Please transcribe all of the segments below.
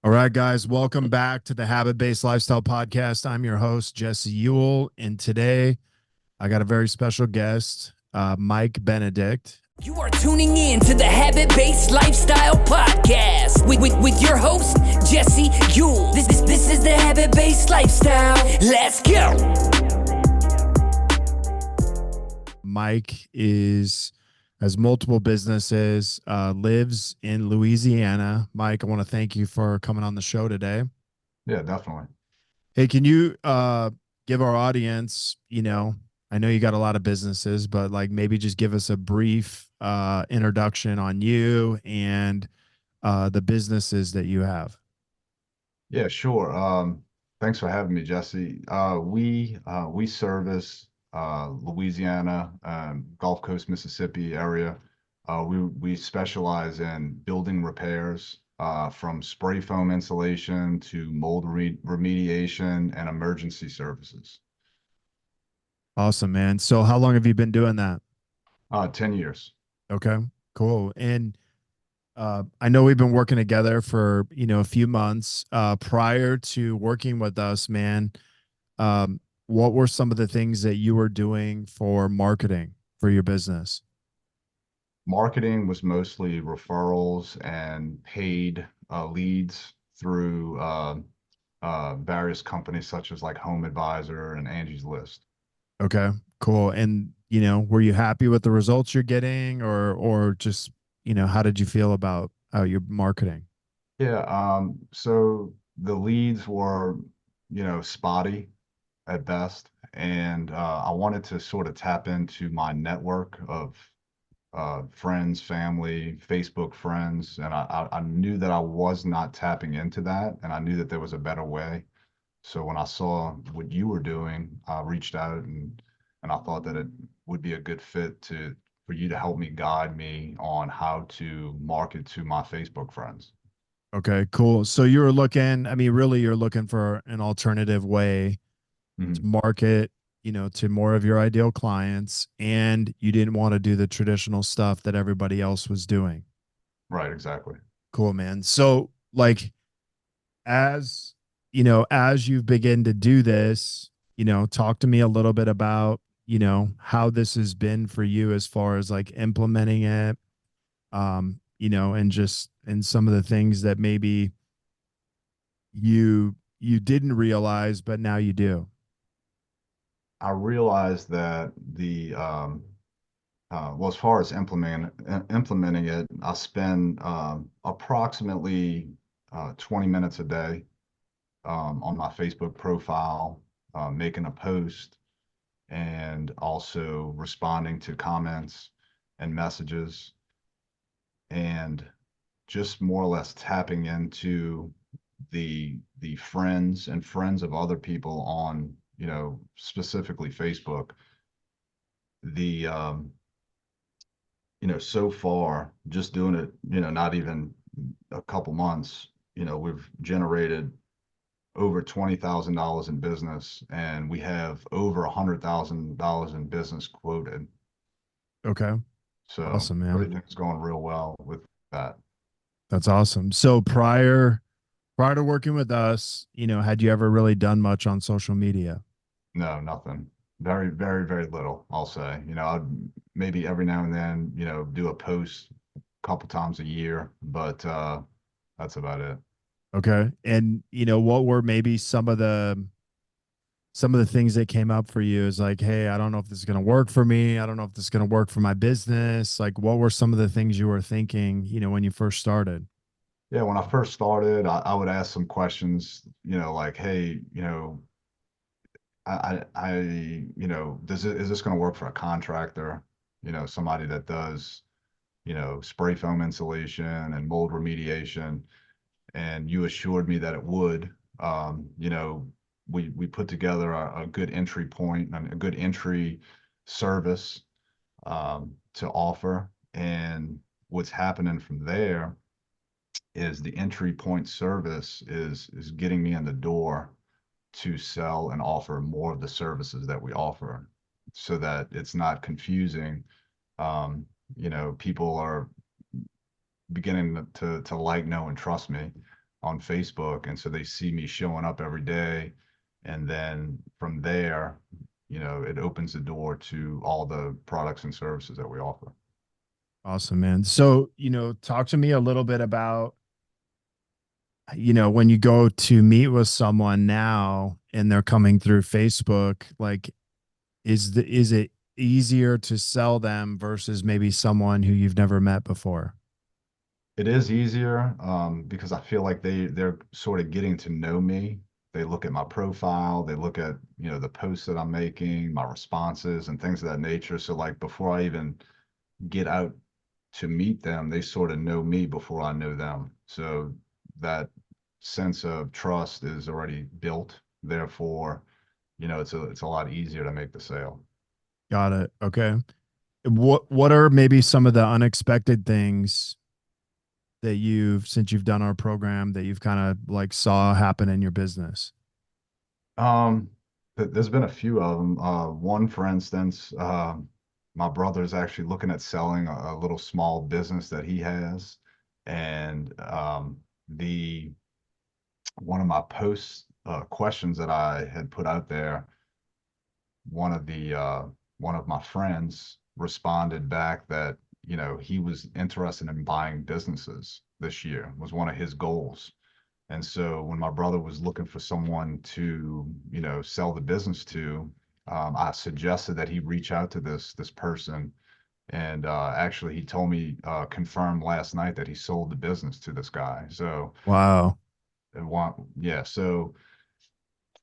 All right, guys, welcome back to the Habit Based Lifestyle Podcast. I'm your host, Jesse Ewell, and today I got a very special guest, Mike Benedict. You are tuning in to the Habit Based Lifestyle Podcast with your host, Jesse Ewell. This is the Habit Based Lifestyle. Let's go. Mike has multiple businesses, lives in Louisiana. Mike, I want to thank you for coming on the show today. Yeah, definitely. Hey, can you give our audience, I know you got a lot of businesses, but like maybe just give us a brief introduction on you and the businesses that you have. Yeah, sure. Thanks for having me, Jesse. We service Louisiana, Gulf Coast, Mississippi area. We specialize in building repairs, from spray foam insulation to mold remediation and emergency services. Awesome, man. So how long have you been doing that? 10 years. Okay, cool. And I know we've been working together for, a few months. Prior to working with us, man, what were some of the things that you were doing for marketing for your business? Marketing was mostly referrals and paid leads through various companies such as like Home Advisor and Angie's List. Okay, cool. And, were you happy with the results you're getting or just, how did you feel about your marketing? Yeah, so the leads were, spotty at best, and I wanted to sort of tap into my network of friends, family, Facebook friends, and I knew that I was not tapping into that, and I knew that there was a better way. So when I saw what you were doing, I reached out and I thought that it would be a good fit for you to help me guide me on how to market to my Facebook friends. Okay, cool. So you were looking, I mean, really you're looking for an alternative way to Mhm. market, to more of your ideal clients, and you didn't want to do the traditional stuff that everybody else was doing. Right, exactly. Cool, man. So like as as you begin to do this, talk to me a little bit about, how this has been for you as far as like implementing it, and just and some of the things that maybe you didn't realize, but now you do. I realized that well, as far as implementing it, I spend approximately 20 minutes a day on my Facebook profile, making a post and also responding to comments and messages, and just more or less tapping into the friends and friends of other people on, specifically Facebook. The So far, just doing it, not even a couple months, we've generated over $20,000 in business, and we have over $100,000 in business quoted. Okay. So Awesome, man. everything's going real well with that. That's awesome. So prior to working with us, had you ever really done much on social media? No, nothing. Very, very, very little, I'll say. I'd maybe every now and then, do a post a couple times a year, but that's about it. Okay. And what were maybe some of the things that came up for you is like, hey, I don't know if this is going to work for me. I don't know if this is going to work for my business. Like, what were some of the things you were thinking, when you first started? Yeah, when I first started, I would ask some questions, like, hey, is this going to work for a contractor? Somebody that does, spray foam insulation and mold remediation. And you assured me that it would. We put together a good entry point and a good entry service to offer. And what's happening from there is the entry point service is getting me in the door to sell and offer more of the services that we offer, so that it's not confusing. People are beginning to like, know, and trust me. on Facebook. And so they see me showing up every day. And then from there, it opens the door to all the products and services that we offer. Awesome, man. So, talk to me a little bit about, when you go to meet with someone now and they're coming through Facebook, like, is it easier to sell them versus maybe someone who you've never met before? It is easier because I feel like they're sort of getting to know me. They look at my profile, they look at, the posts that I'm making, my responses and things of that nature. So like before I even get out to meet them, they sort of know me before I know them. So that sense of trust is already built. Therefore, it's a lot easier to make the sale. Got it. Okay. What are maybe some of the unexpected things that since you've done our program, that you've kind of like saw happen in your business? Um, there's been a few of them. One, for instance, my brother is actually looking at selling a little small business that he has, and the one of my posts questions that I had put out there, one of my friends responded back that he was interested in buying businesses this year, was one of his goals. And so when my brother was looking for someone to, sell the business to, I suggested that he reach out to this person. And actually, he told me, confirmed last night that he sold the business to this guy. So, Wow. yeah. So,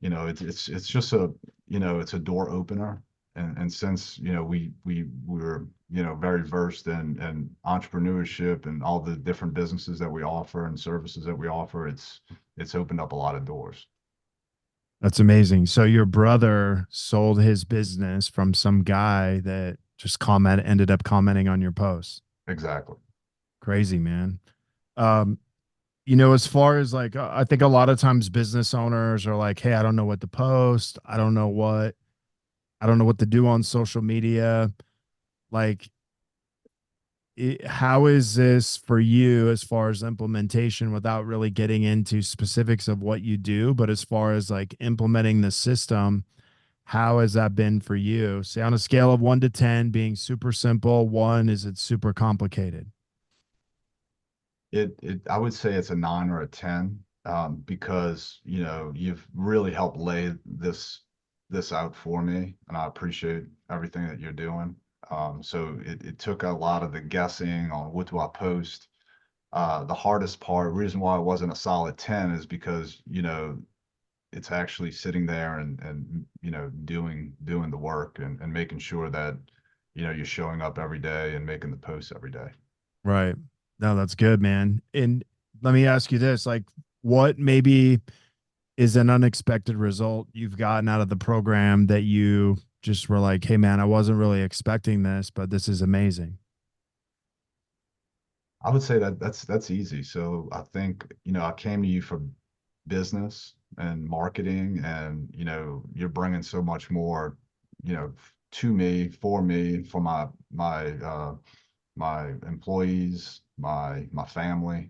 it's just it's a door opener. And since, we were, very versed in entrepreneurship and all the different businesses that we offer and services that we offer, it's opened up a lot of doors. That's amazing. So your brother sold his business from some guy that just ended up commenting on your post. Exactly. Crazy, man. Um, as far as like, I think a lot of times business owners are like, hey, I don't know what to post. I don't know what to do on social media. Like, how is this for you as far as implementation, without really getting into specifics of what you do, but as far as like implementing the system, how has that been for you? Say on a scale of 1 to 10, being super simple, one is it super complicated? I would say it's a 9 or a 10, because you've really helped lay this out for me, and I appreciate everything that you're doing. So it took a lot of the guessing on what do I post. The hardest part, reason why it wasn't a solid 10, is because it's actually sitting there and doing the work and making sure that you're showing up every day and making the posts every day. Right. No, that's good, man. And let me ask you this, like, what maybe is an unexpected result you've gotten out of the program that you just were like, hey, man, I wasn't really expecting this, but this is amazing? I would say that that's easy. So I think, I came to you for business and marketing, and you're bringing so much more, to me, for my employees, my family.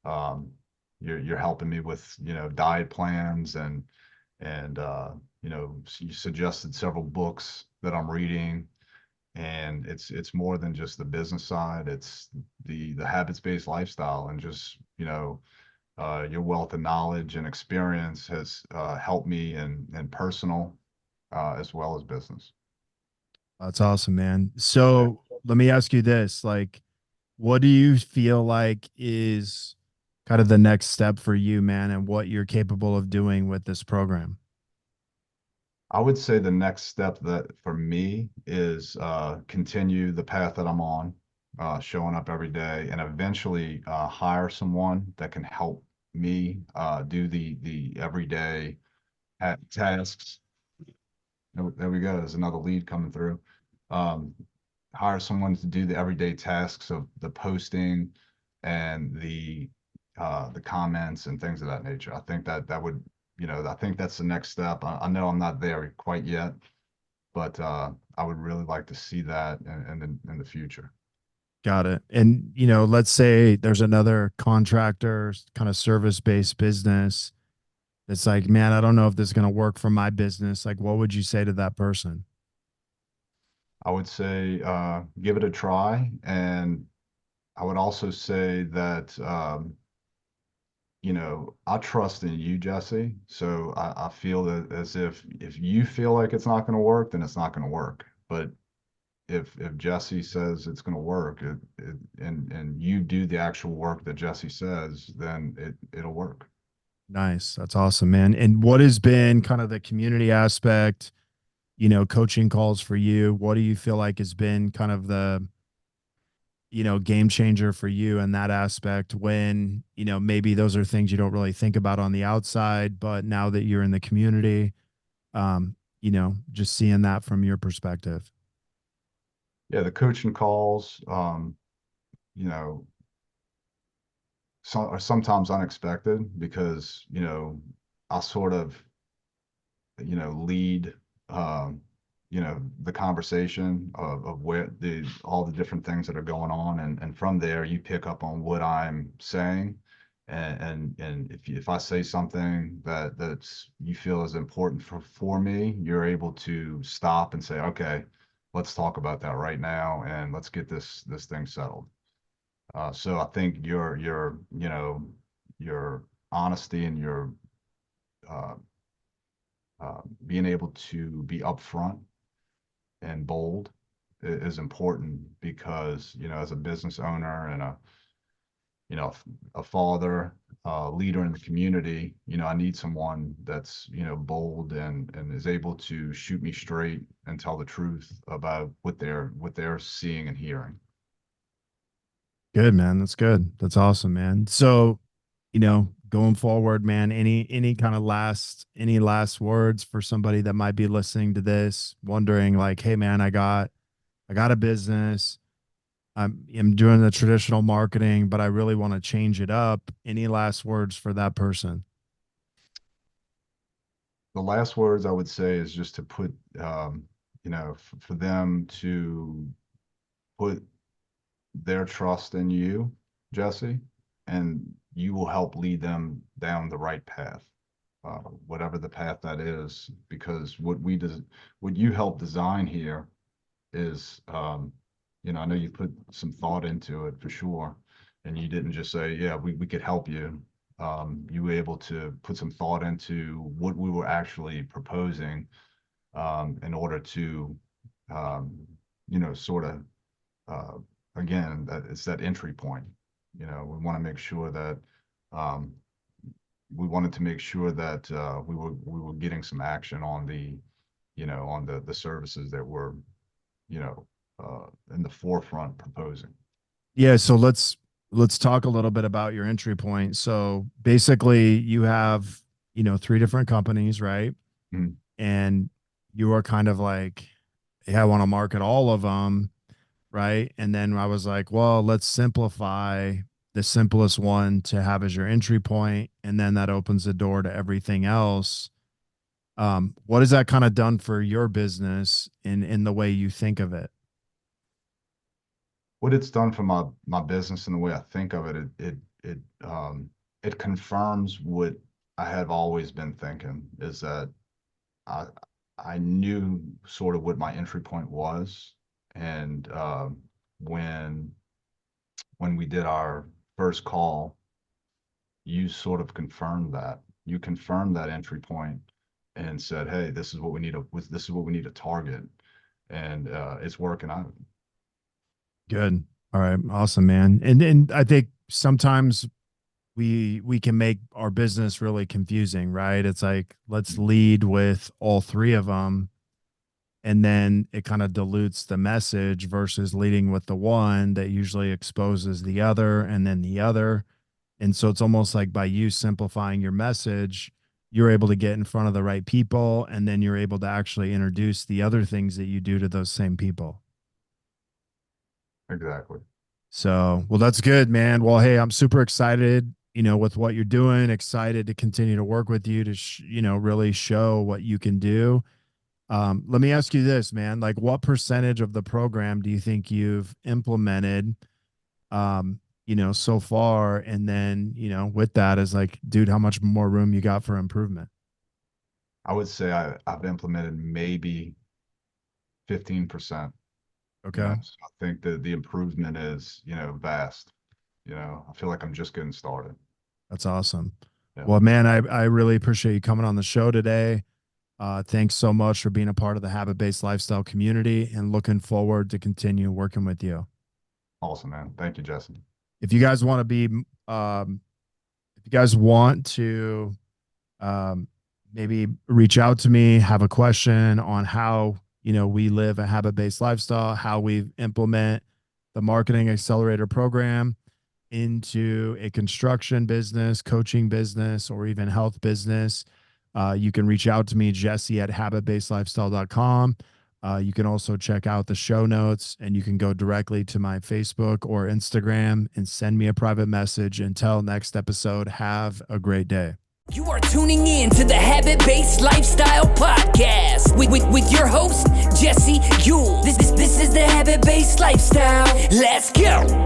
Um, you're helping me with, diet plans, and you suggested several books that I'm reading, and it's more than just the business side. It's the habits-based lifestyle, and just your wealth of knowledge and experience has helped me in personal as well as business. That's awesome, man. So let me ask you this, like, what do you feel like is kind of the next step for you, man, and what you're capable of doing with this program? I would say the next step that for me is continue the path that I'm on, showing up every day, and eventually hire someone that can help me do the everyday tasks. There we go. There's another lead coming through. Um, Hire someone to do the everyday tasks of the posting and the comments and things of that nature. I think that would, I think that's the next step. I know I'm not there quite yet, but I would really like to see that in the future. Got it. And, let's say there's another contractor kind of service-based business that's like, man, I don't know if this is going to work for my business. Like, what would you say to that person? I would say give it a try. And I would also say that, I trust in you, Jesse. So I feel that as if you feel like it's not going to work, then it's not going to work. But if Jesse says it's going to work, and you do the actual work that Jesse says, then it'll work. Nice. That's awesome, man. And what has been kind of the community aspect, coaching calls for you? What do you feel like has been kind of the, game changer for you in that aspect when, maybe those are things you don't really think about on the outside, but now that you're in the community, just seeing that from your perspective. Yeah, the coaching calls, you know, are sometimes unexpected because, I sort of, lead, the conversation of where all the different things that are going on. And from there, you pick up on what I'm saying. And if I say something that's you feel is important for me, you're able to stop and say, okay, let's talk about that right now and let's get this thing settled. So I think your honesty and your uh, being able to be upfront and bold is important because, as a business owner and you know a father, leader in the community, I need someone that's, bold and is able to shoot me straight and tell the truth about what they're seeing and hearing. Good, man. That's good. That's awesome, man. So, going forward, man, any kind of any last words for somebody that might be listening to this, wondering like, hey man, I got a business. I'm doing the traditional marketing, but I really want to change it up. Any last words for that person? The last words I would say is just to put, for them to put their trust in you, Jesse, and you will help lead them down the right path, whatever the path that is. Because what you help design here is, I know you put some thought into it for sure, and you didn't just say, yeah, we could help you. You were able to put some thought into what we were actually proposing, in order to, um, sort of, uh, again, that it's that entry point. We want to make sure that, um, we wanted to make sure that we were getting some action on the services that were, you know, in the forefront proposing. Yeah, so let's talk a little bit about your entry point. So basically you have, three different companies, right? Mhm. And you are kind of like, hey, I want to market all of them, right? And then I was like, well, let's simplify the simplest one to have as your entry point, and then that opens the door to everything else. What has that kind of done for your business in the way you think of it? What it's done for my business and the way I think of it, it confirms what I have always been thinking is that I I knew sort of what my entry point was, and when when we did our first call, you sort of confirmed that. You confirmed that entry point and said, "Hey, this is what we need to target," and it's working out. Good. All right. Awesome, man. And I think sometimes we can make our business really confusing, right? It's like let's lead with all three of them, and then it kind of dilutes the message versus leading with the one that usually exposes the other and then the other. And so it's almost like by you simplifying your message, you're able to get in front of the right people, and then you're able to actually introduce the other things that you do to those same people. Exactly. So, well, that's good, man. Well, hey, I'm super excited, with what you're doing, excited to continue to work with you to, really show what you can do. Let me ask you this, man. Like, what percentage of the program do you think you've implemented? so far. And then, with that is like, dude, how much more room you got for improvement? I would say I've implemented maybe 15%. Okay. So I think that the improvement is, vast. I feel like I'm just getting started. That's awesome. Yeah. Well, man, I really appreciate you coming on the show today. Thanks so much for being a part of the habit-based lifestyle community, and looking forward to continue working with you. Awesome, man. Thank you, Jesse. If you guys want to be, if you guys want to um, maybe reach out to me, have a question on how, we live a habit-based lifestyle, how we implement the Marketing Accelerator program into a construction business, coaching business, or even health business, you can reach out to me, Jesse at habitbasedlifestyle.com. You can also check out the show notes, and you can go directly to my Facebook or Instagram and send me a private message. Until next episode, have a great day. You are tuning in to the Habit-Based Lifestyle Podcast with your host, Jesse Ewell. This is the Habit-Based Lifestyle. Let's go.